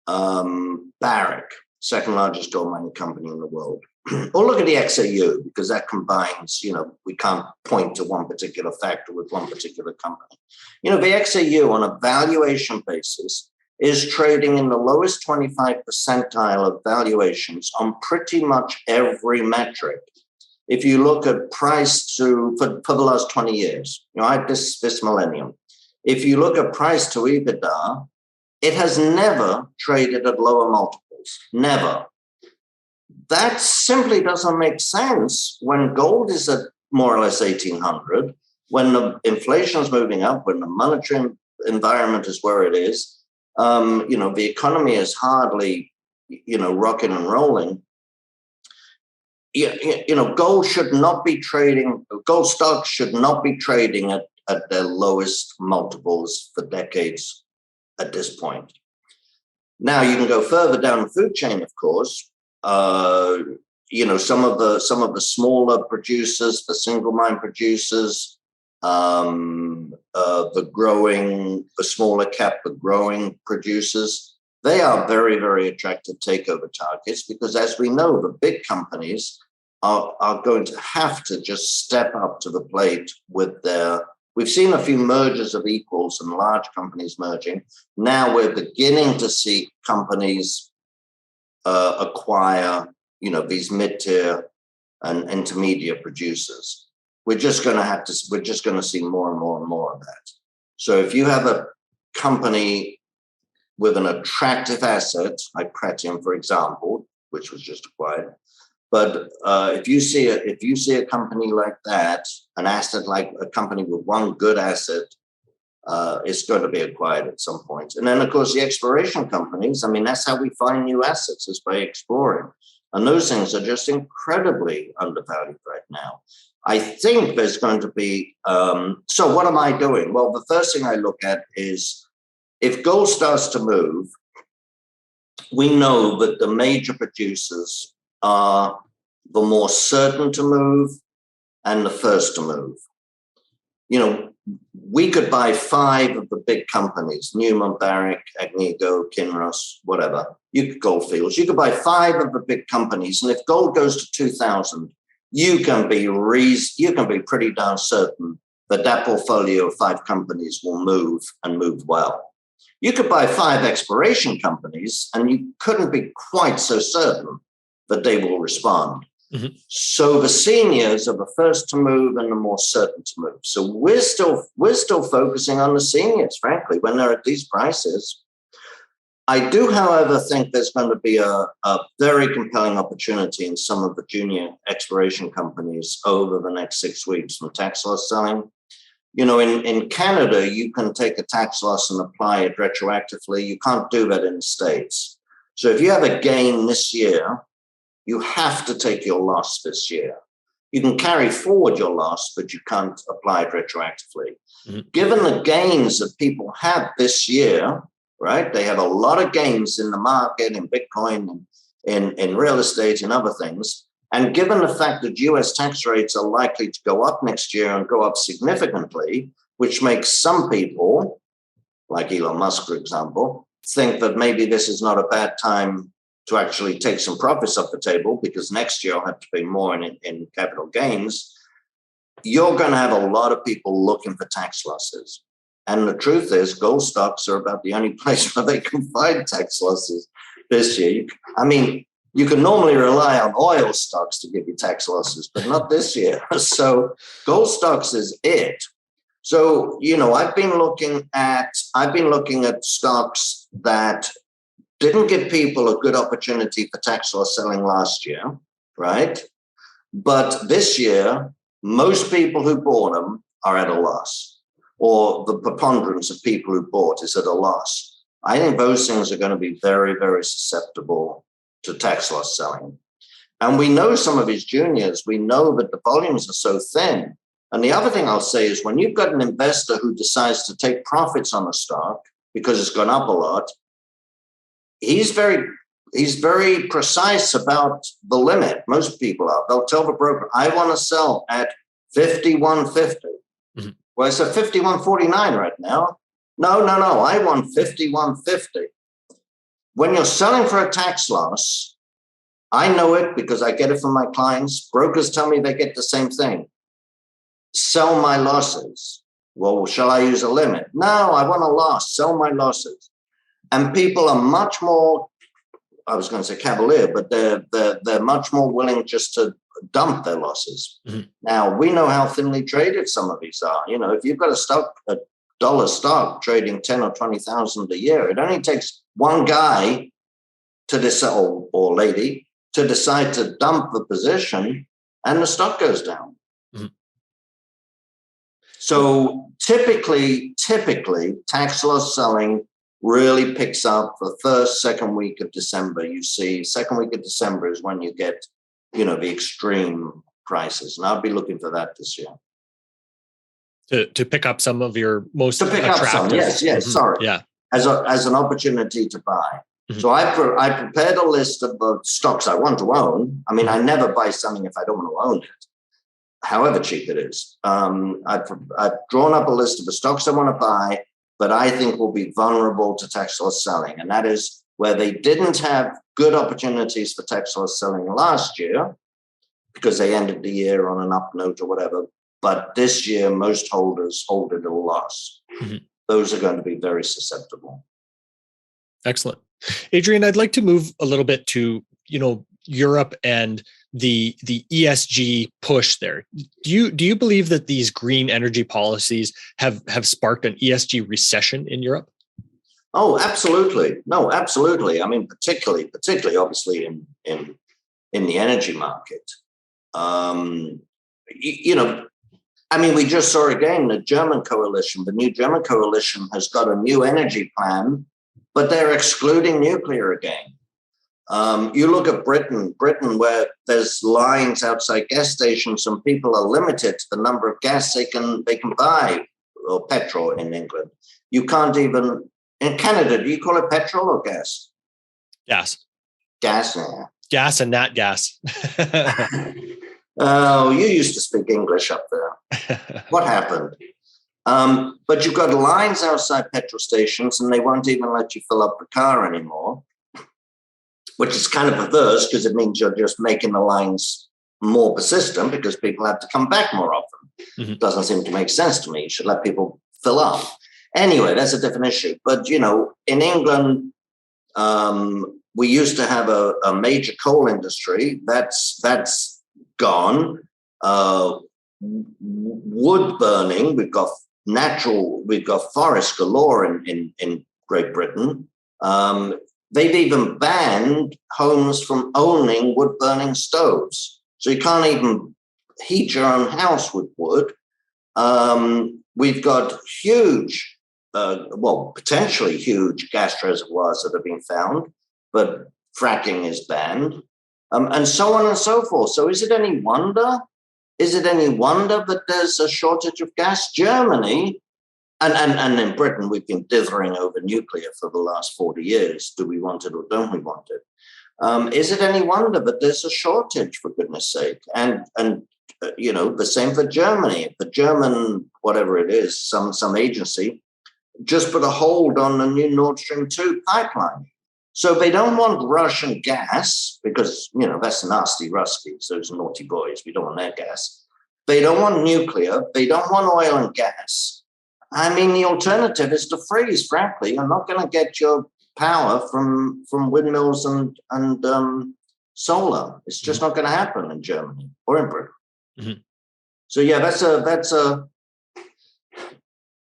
S5: Barrick, second largest gold mining company in the world. Or look at the XAU, because that combines, we can't point to one particular factor with one particular company. The XAU on a valuation basis is trading in the lowest 25 percentile of valuations on pretty much every metric. If you look at price for the last 20 years, this millennium, if you look at price to EBITDA, it has never traded at lower multiples, never. That simply doesn't make sense when gold is at more or less 1,800, when the inflation is moving up, when the monetary environment is where it is, the economy is hardly, rocking and rolling. Gold should not be trading, gold stocks should not be trading at their lowest multiples for decades at this point. Now, you can go further down the food chain, of course. Some of the smaller producers, the single mine producers, the smaller cap, the growing producers, they are very, very attractive takeover targets because, as we know, the big companies are going to have to just step up to the plate with their. We've seen a few mergers of equals and large companies merging. Now we're beginning to see companies acquire, these mid-tier and intermediate producers. We're just going to see more and more and more of that. So if you have a company with an attractive asset, like Pretium, for example, which was just acquired. But if you see a company like that, an asset like a company with one good asset, it's going to be acquired at some point. And then, of course, the exploration companies, I mean, that's how we find new assets, is by exploring. And those things are just incredibly undervalued right now. I think there's going to be, so what am I doing? Well, the first thing I look at is if gold starts to move, we know that the major producers are the more certain to move and the first to move. You know, we could buy 5 of the big companies, Newmont, Barrick, Agnico, Kinross, whatever. Goldfields. You could buy 5 of the big companies, and if gold goes to 2,000, you can be pretty darn certain that portfolio of 5 companies will move and move well. You could buy 5 exploration companies, and you couldn't be quite so certain that they will respond. Mm-hmm. So the seniors are the first to move and the more certain to move. So we're still focusing on the seniors, frankly, when they're at these prices. I do, however, think there's going to be a very compelling opportunity in some of the junior exploration companies over the next 6 weeks from tax loss selling. You know, in Canada, you can take a tax loss and apply it retroactively. You can't do that in the States. So if you have a gain this year, you have to take your loss this year. You can carry forward your loss, but you can't apply it retroactively. Mm-hmm. Given the gains that people have this year, right? They have a lot of gains in the market, in Bitcoin, in real estate, and other things. And given the fact that US tax rates are likely to go up next year and go up significantly, which makes some people, like Elon Musk, for example, think that maybe this is not a bad time to actually take some profits off the table because next year I'll have to pay more in capital gains, you're going to have a lot of people looking for tax losses. And the truth is, gold stocks are about the only place where they can find tax losses this year. You can normally rely on oil stocks to give you tax losses, but not this year. So gold stocks is it. So, you know, I've been looking at stocks that didn't give people a good opportunity for tax loss selling last year, right? But this year, most people who bought them are at a loss, or the preponderance of people who bought is at a loss. I think those things are going to be very, very susceptible to tax loss selling. And we know some of his juniors, we know that the volumes are so thin. And the other thing I'll say is when you've got an investor who decides to take profits on a stock because it's gone up a lot, he's very precise about the limit. Most people are. They'll tell the broker, I want to sell at 51.50. Mm-hmm. Well, it's at 51.49 right now. No, I want 51.50. When you're selling for a tax loss, I know it because I get it from my clients. Brokers tell me they get the same thing. Sell my losses. Well, shall I use a limit? No, I want a loss. Sell my losses. And people are much more, I was going to say cavalier, but they're much more willing just to dump their losses. Mm-hmm. Now, we know how thinly traded some of these are. You know, if you've got a dollar stock trading 10 or 20,000 a year, it only takes one guy to decide, or lady, to decide to dump the position and the stock goes down. Mm-hmm. So typically, tax loss selling really picks up the first, second week of December. You see, second week of December is when you get, you know, the extreme prices. And I'll be looking for that this year.
S4: To pick up some of your most
S5: attractive. Up some, yes, mm-hmm. Sorry. Yeah. As an opportunity to buy. Mm-hmm. So I prepared a list of the stocks I want to own. I mean, I never buy something if I don't want to own it, however cheap it is. I've drawn up a list of the stocks I want to buy, but I think will be vulnerable to tax loss selling. And that is where they didn't have good opportunities for tax loss selling last year because they ended the year on an up note or whatever. But this year, most holders hold it at a loss. Mm-hmm. Those are going to be very susceptible.
S4: Excellent. Adrian, I'd like to move a little bit to, you know, Europe and the ESG push there. Do you believe that these green energy policies have sparked an ESG recession in Europe?
S5: Oh, absolutely. No, absolutely. I mean, particularly obviously in the energy market. I mean, we just saw again the new German coalition has got a new energy plan, but they're excluding nuclear again. You look at Britain, where there's lines outside gas stations and people are limited to the number of gas they can buy, or petrol in England. You can't even, in Canada, do you call it petrol or gas?
S4: Gas.
S5: Gas, yeah.
S4: Gas and nat gas.
S5: Oh, you used to speak English up there. What happened? But you've got lines outside petrol stations and they won't even let you fill up the car anymore, which is kind of perverse because it means you're just making the lines more persistent because people have to come back more often. Mm-hmm. It doesn't seem to make sense to me. You should let people fill up. Anyway, that's a different issue. But, in England, we used to have a major coal industry. That's gone. Wood burning, we've got forest galore in Great Britain. They've even banned homes from owning wood burning stoves. So you can't even heat your own house with wood. We've got huge, potentially huge gas reservoirs that have been found, but fracking is banned. And so on and so forth. So is it any wonder? That there's a shortage of gas? Germany, and in Britain, we've been dithering over nuclear for the last 40 years. Do we want it or don't we want it? Is it any wonder that there's a shortage, for goodness sake? And the same for Germany. The German, whatever it is, some agency, just put a hold on the new Nord Stream 2 pipeline. So they don't want Russian gas because, that's nasty Ruskies, those naughty boys. We don't want their gas. They don't want nuclear. They don't want oil and gas. I mean, the alternative is to freeze, frankly. You're not going to get your power from windmills and solar. It's just not going to happen in Germany or in Britain. Mm-hmm. So, yeah, that's a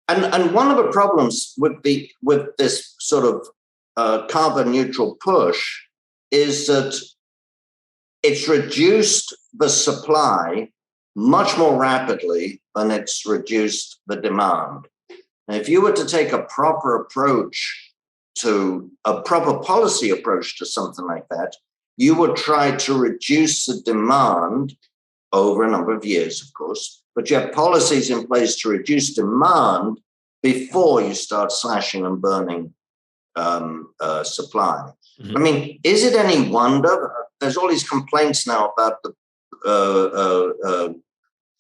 S5: and one of the problems with this sort of carbon neutral push is that it's reduced the supply much more rapidly than it's reduced the demand. And if you were to take a proper policy approach to something like that, you would try to reduce the demand over a number of years, of course, but you have policies in place to reduce demand before you start slashing and burning supply. Mm-hmm. I mean, is it any wonder? There's all these complaints now about the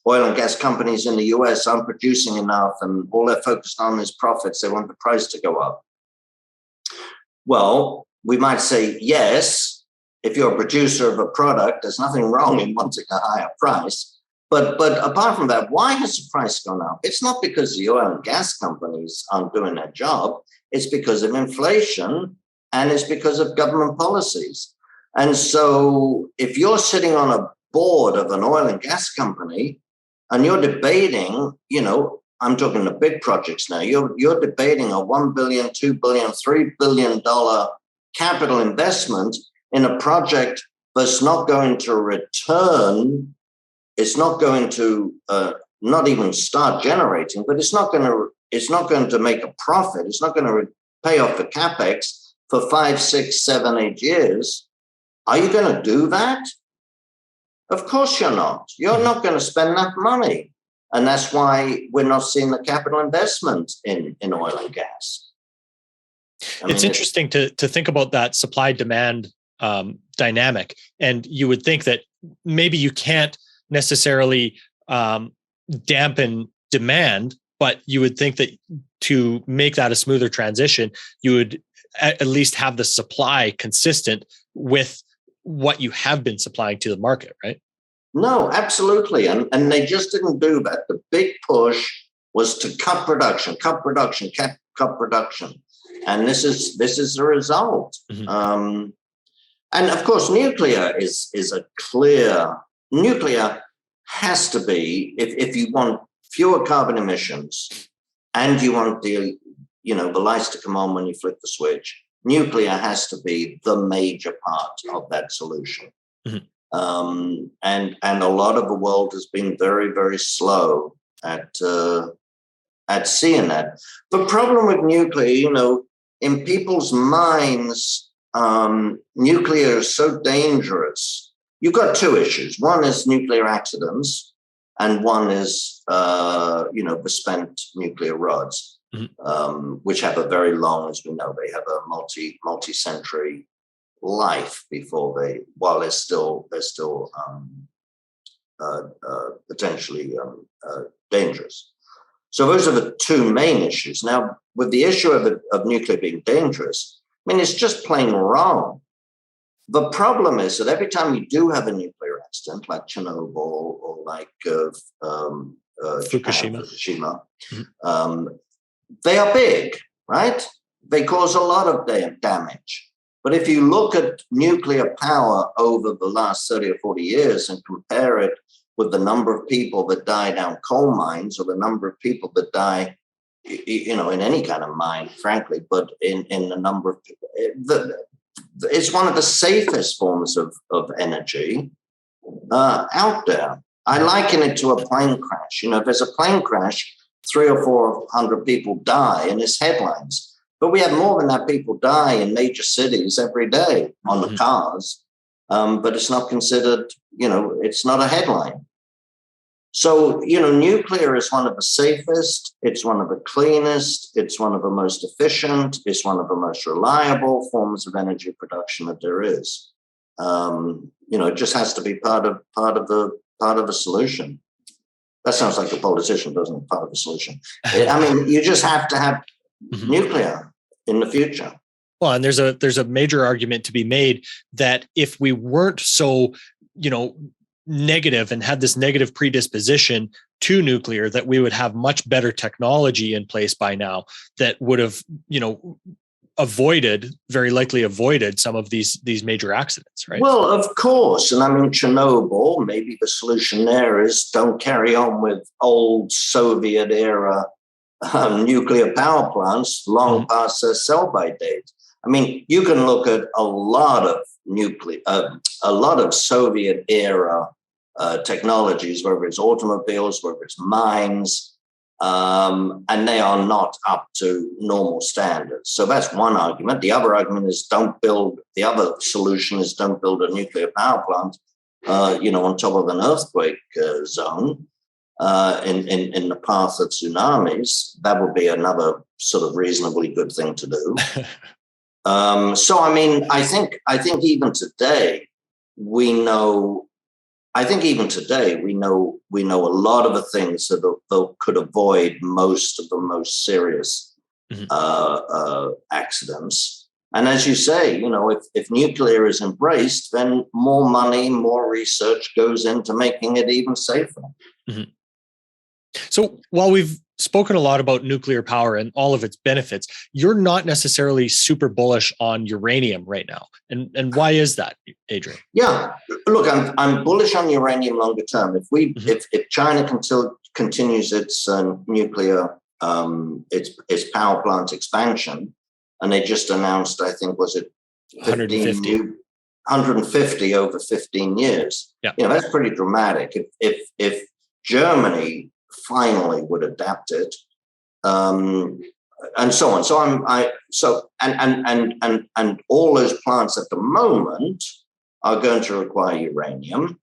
S5: oil and gas companies in the US aren't producing enough and all they're focused on is profits. They want the price to go up. Well, we might say, yes, if you're a producer of a product, there's nothing wrong in wanting a higher price. But apart from that, why has the price gone up? It's not because the oil and gas companies aren't doing their job. It's because of inflation and it's because of government policies. And so if you're sitting on a board of an oil and gas company and you're debating, I'm talking the big projects now, you're debating a $1 billion, $2 billion, $3 billion capital investment in a project that's not going to return. It's not going to not even start generating, but it's not going to make a profit. It's not going to pay off the capex for 5, 6, 7, 8 years. Are you going to do that? Of course you're not. You're not going to spend that money. And that's why we're not seeing the capital investment in oil and gas.
S4: It's interesting to think about that supply-demand dynamic. And you would think that maybe you can't necessarily dampen demand, but you would think that to make that a smoother transition, you would at least have the supply consistent with what you have been supplying to the market, right?
S5: No, absolutely. And they just didn't do that. The big push was to cut production. And this is the result. Mm-hmm. And of course, nuclear is a clear, nuclear has to be, if you want fewer carbon emissions and you want the the lights to come on when you flick the switch. Nuclear has to be the major part of that solution. And a lot of the world has been very, very slow at seeing that. The problem with nuclear, in people's minds, nuclear is so dangerous. You've got two issues. One is nuclear accidents, and one is, the spent nuclear rods, which have a very long, as we know, they have a multi-century life while they're still potentially dangerous. So those are the two main issues. Now, with the issue of nuclear being dangerous, it's just plain wrong. The problem is that every time you do have a nuclear accident, like Chernobyl or like Fukushima, they are big, right? They cause a lot of damage. But if you look at nuclear power over the last 30 or 40 years and compare it with the number of people that die down coal mines, or the number of people that die, in any kind of mine, frankly, but in the number of people, it's one of the safest forms of energy out there. I liken it to a plane crash. If there's a plane crash, 300 or 400 people die in its headlines. But we have more than that people die in major cities every day on the cars. But it's not considered, it's not a headline. So, nuclear is one of the safest, it's one of the cleanest, it's one of the most efficient, it's one of the most reliable forms of energy production that there is. It just has to be part of the solution. That sounds like a politician, doesn't it? Part of the solution. You just have to have nuclear in the future.
S4: Well, and there's a major argument to be made that if we weren't so, negative and had this negative predisposition to nuclear, that we would have much better technology in place by now that would have, very likely avoided some of these major accidents, right?
S5: Well, of course. And Chernobyl, maybe the solution there is don't carry on with old Soviet era nuclear power plants long past their sell-by date. You can look at a lot of Soviet era technologies, whether it's automobiles, whether it's mines, and they are not up to normal standards. So that's one argument. The other argument is the other solution is don't build a nuclear power plant, on top of an earthquake zone in the path of tsunamis. That would be another sort of reasonably good thing to do. I think even today we know a lot of the things that could avoid most of the most serious accidents. And as you say, if nuclear is embraced, then more money, more research goes into making it even safer.
S4: So while we've spoken a lot about nuclear power and all of its benefits, you're not necessarily super bullish on uranium right now. And why is that, Adrian?
S5: Yeah, look, I'm bullish on uranium longer term. If China continues its nuclear, its power plant expansion, and they just announced, I think, was it 150 over 15 years?
S4: Yeah,
S5: that's pretty dramatic. If Germany finally would adapt it, and so on. So and all those plants at the moment are going to require uranium,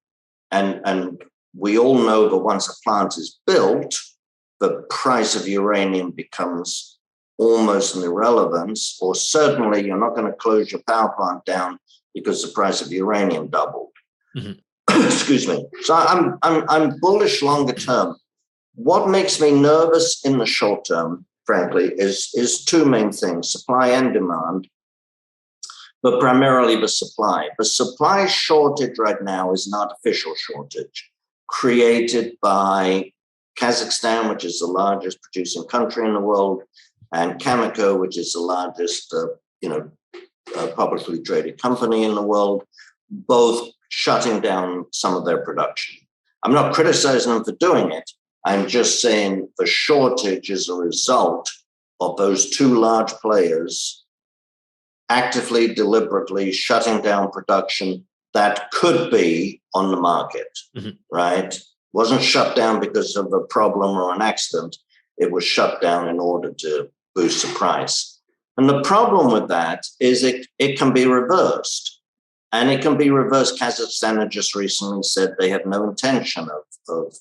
S5: and we all know that once a plant is built, the price of uranium becomes almost an irrelevance, or certainly you're not going to close your power plant down because the price of uranium doubled. Excuse me. So I'm bullish longer term. What makes me nervous in the short term, frankly, is two main things: supply and demand, but primarily the supply. The supply shortage right now is an artificial shortage created by Kazakhstan, which is the largest producing country in the world, and Cameco, which is the largest, publicly traded company in the world, both shutting down some of their production. I'm not criticizing them for doing it. I'm just saying the shortage is a result of those two large players actively, deliberately shutting down production that could be on the market, right? Wasn't shut down because of a problem or an accident. It was shut down in order to boost the price. And the problem with that is it can be reversed. And it can be reversed. Kazakhstan had just recently said they have no intention of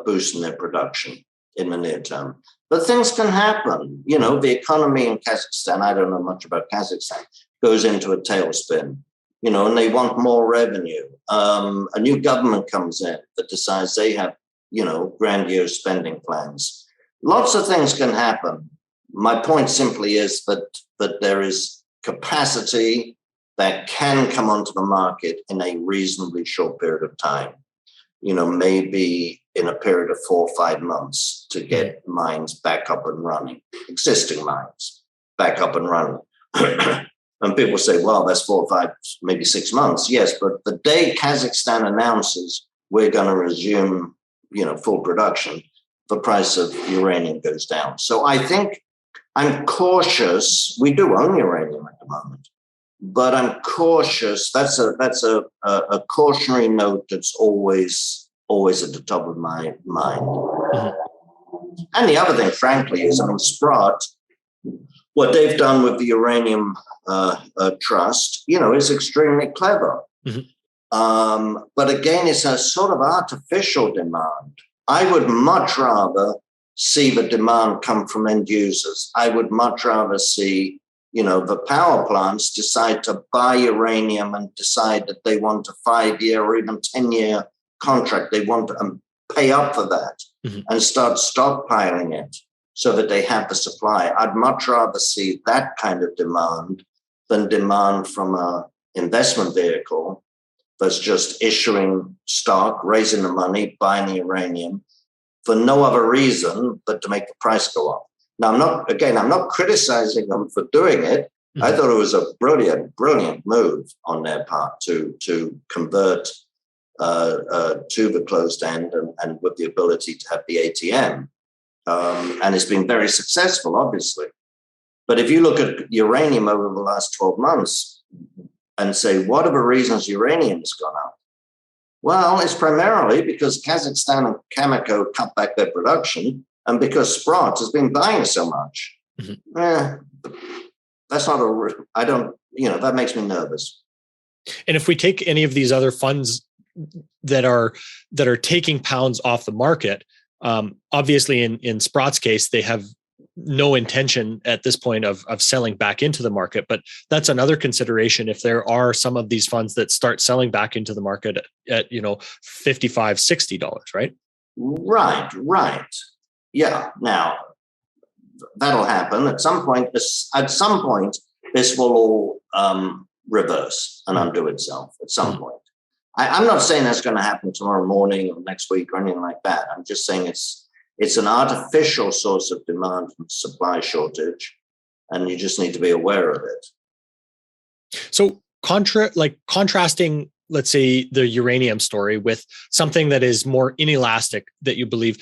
S5: boosting their production in the near term. But things can happen. You know, the economy in Kazakhstan, I don't know much about Kazakhstan, goes into a tailspin, you know, and they want more revenue. A new government comes in that decides they have, you know, grandiose spending plans. Lots of things can happen. My point simply is that there is capacity that can come onto the market in a reasonably short period of time. You know, maybe in a period of 4 or 5 months to get mines back up and running, existing mines back up and running. And people say, well, that's 4 or 5, maybe 6 months. Yes, but the day Kazakhstan announces we're going to resume, you know, full production, the price of uranium goes down. So I think I'm cautious. We do own uranium at the moment, but I'm cautious. That's a cautionary note that's always at the top of my mind. And the other thing, frankly, is, I mean, Sprott, what they've done with the uranium trust, you know, is extremely clever. But again, it's a sort of artificial demand. I would much rather see the demand come from end users. I would much rather see, you know, the power plants decide to buy uranium and decide that they want a 5-year or even 10-year contract. They want to pay up for that and start stockpiling it so that they have the supply. I'd much rather see that kind of demand than demand from an investment vehicle that's just issuing stock, raising the money, buying the uranium for no other reason but to make the price go up. Now, I'm not criticizing them for doing it. I thought it was a brilliant move on their part to convert to the closed end and with the ability to have the ATM. And it's been very successful, obviously. But if you look at uranium over the last 12 months and say, what are the reasons uranium has gone up? Well, it's primarily because Kazakhstan and Cameco cut back their production and because Sprott has been buying so much. That's not that makes me nervous.
S4: And if we take any of these other funds that are taking pounds off the market, obviously in Sprott's case, they have no intention at this point of selling back into the market, but that's another consideration. If there are some of these funds that start selling back into the market at $55, $60, right? Right.
S5: Yeah. Now that'll happen at some point. This will all reverse and undo itself at some point. I'm not saying that's going to happen tomorrow morning or next week or anything like that. I'm just saying it's an artificial source of demand and supply shortage, and you just need to be aware of it.
S4: So contrasting, let's say, the uranium story with something that is more inelastic that you believe,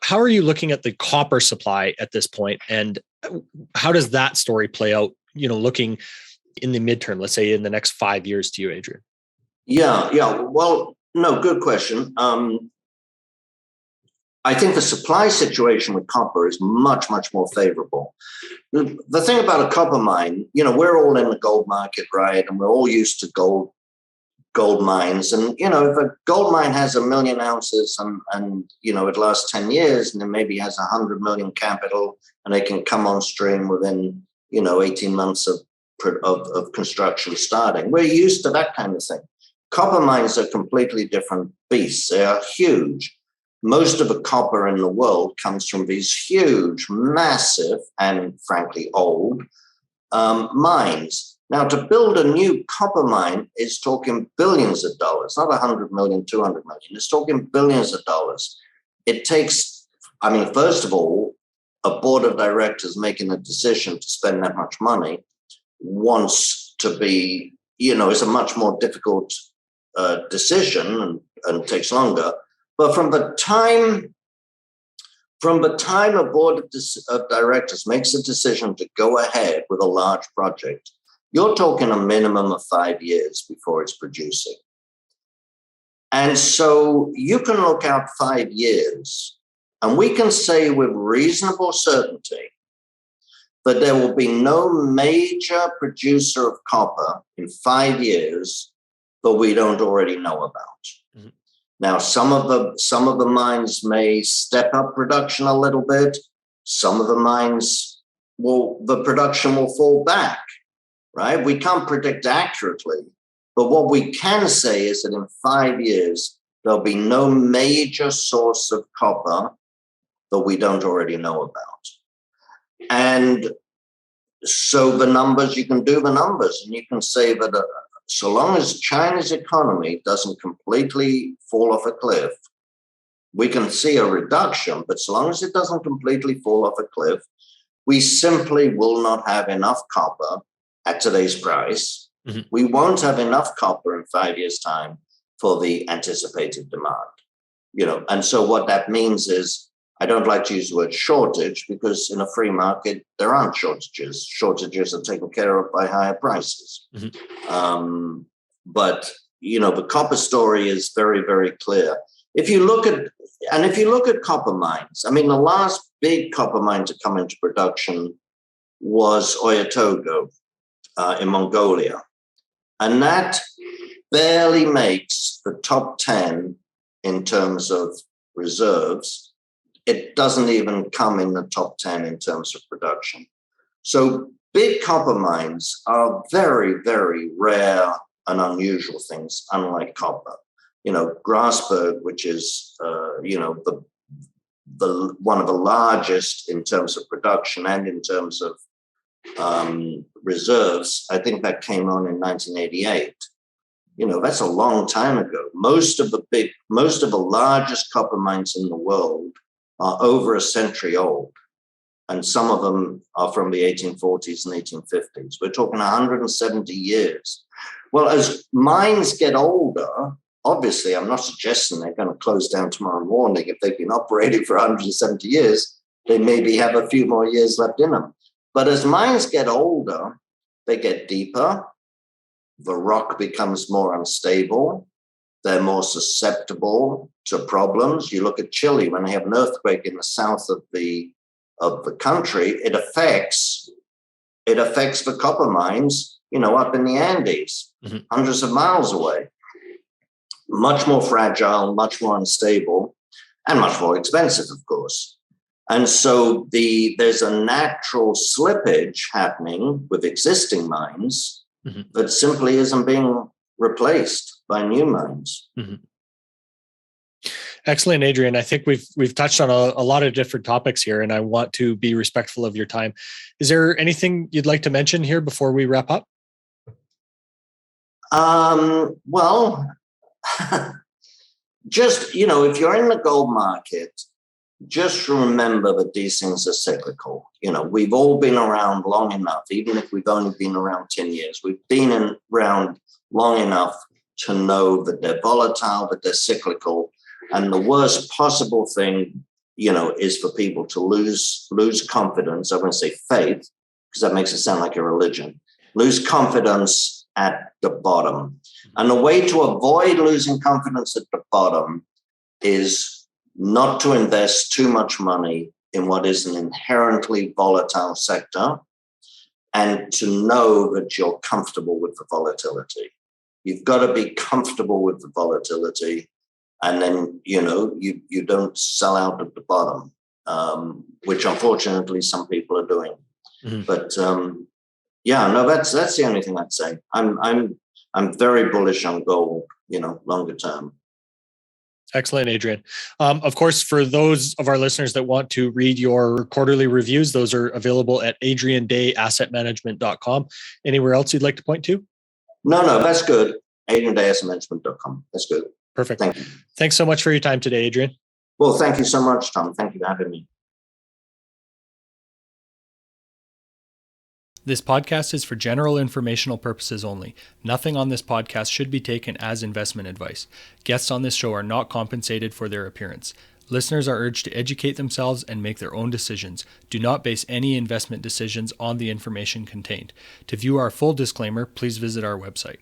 S4: how are you looking at the copper supply at this point, and how does that story play out, looking in the midterm, let's say in the next 5 years to you, Adrian?
S5: Yeah. Well, no, good question. I think the supply situation with copper is much, much more favorable. The thing about a copper mine, we're all in the gold market, right? And we're all used to gold mines. And, if a gold mine has 1 million ounces and it lasts 10 years and then maybe has 100 million capital and they can come on stream within, 18 months of construction starting. We're used to that kind of thing. Copper mines are completely different beasts. They are huge. Most of the copper in the world comes from these huge, massive, and frankly old mines. Now, to build a new copper mine is talking billions of dollars, not 100 million, 200 million. It's talking billions of dollars. It takes, first of all, a board of directors making a decision to spend that much money wants to be, it's a much more difficult decision and takes longer. But from the time from the time a board of directors makes a decision to go ahead with a large project, you're talking a minimum of 5 years before it's producing. And so you can look out 5 years, and we can say with reasonable certainty that there will be no major producer of copper in 5 years that we don't already know about. Mm-hmm. Now, some of the mines may step up production a little bit. Some of the mines the production will fall back, right? We can't predict accurately, but what we can say is that in 5 years, there'll be no major source of copper that we don't already know about. And so the numbers, you can do the numbers, and you can say that so long as China's economy doesn't completely fall off a cliff, we can see a reduction, but so long as it doesn't completely fall off a cliff, we simply will not have enough copper at today's price. Mm-hmm. We won't have enough copper in 5 years' time for the anticipated demand. And so what that means is, I don't like to use the word shortage, because in a free market, there aren't shortages. Shortages are taken care of by higher prices. Mm-hmm. But the copper story is very, very clear. If you look at copper mines, I mean, the last big copper mine to come into production was Oyu Tolgoi in Mongolia. And that barely makes the top 10 in terms of reserves. It doesn't even come in the top 10 in terms of production. So big copper mines are very, very rare and unusual things, unlike copper. Grasberg, which is, the one of the largest in terms of production and in terms of reserves, I think that came on in 1988. That's a long time ago. Most of the largest copper mines in the world are over a century old, and some of them are from the 1840s and 1850s. We're talking 170 years. Well, as mines get older, obviously, I'm not suggesting they're going to close down tomorrow morning. If they've been operating for 170 years, they maybe have a few more years left in them. But as mines get older, they get deeper, the rock becomes more unstable, they're more susceptible to problems. You look at Chile, when they have an earthquake in the south of the country, it affects the copper mines, up in the Andes, mm-hmm. hundreds of miles away. Much more fragile, much more unstable, and much more expensive, of course. And so there's a natural slippage happening with existing mines mm-hmm. that simply isn't being replaced by new mines. Mm-hmm.
S4: Excellent, Adrian. I think we've touched on a lot of different topics here, and I want to be respectful of your time. Is there anything you'd like to mention here before we wrap up?
S5: Well, just, if you're in the gold market, just remember that these things are cyclical. We've all been around long enough, even if we've only been around 10 years. We've been around long enough to know that they're volatile, that they're cyclical. And the worst possible thing, is for people to lose confidence. I wouldn't say faith, because that makes it sound like a religion. Lose confidence at the bottom. And the way to avoid losing confidence at the bottom is not to invest too much money in what is an inherently volatile sector, and to know that you're comfortable with the volatility. You've got to be comfortable with the volatility, and then, you don't sell out at the bottom, which unfortunately some people are doing. Mm-hmm. But that's the only thing I'd say. I'm very bullish on gold, longer term.
S4: Excellent, Adrian. Of course, for those of our listeners that want to read your quarterly reviews, those are available at adriandayassetmanagement.com. Anywhere else you'd like to point to?
S5: No, that's good. adriandayassetmanagement.com. That's good.
S4: Perfect.
S5: Thank you.
S4: Thanks so much for your time today, Adrian.
S5: Well, thank you so much, Tom. Thank you for having me.
S4: This podcast is for general informational purposes only. Nothing on this podcast should be taken as investment advice. Guests on this show are not compensated for their appearance. Listeners are urged to educate themselves and make their own decisions. Do not base any investment decisions on the information contained. To view our full disclaimer, please visit our website.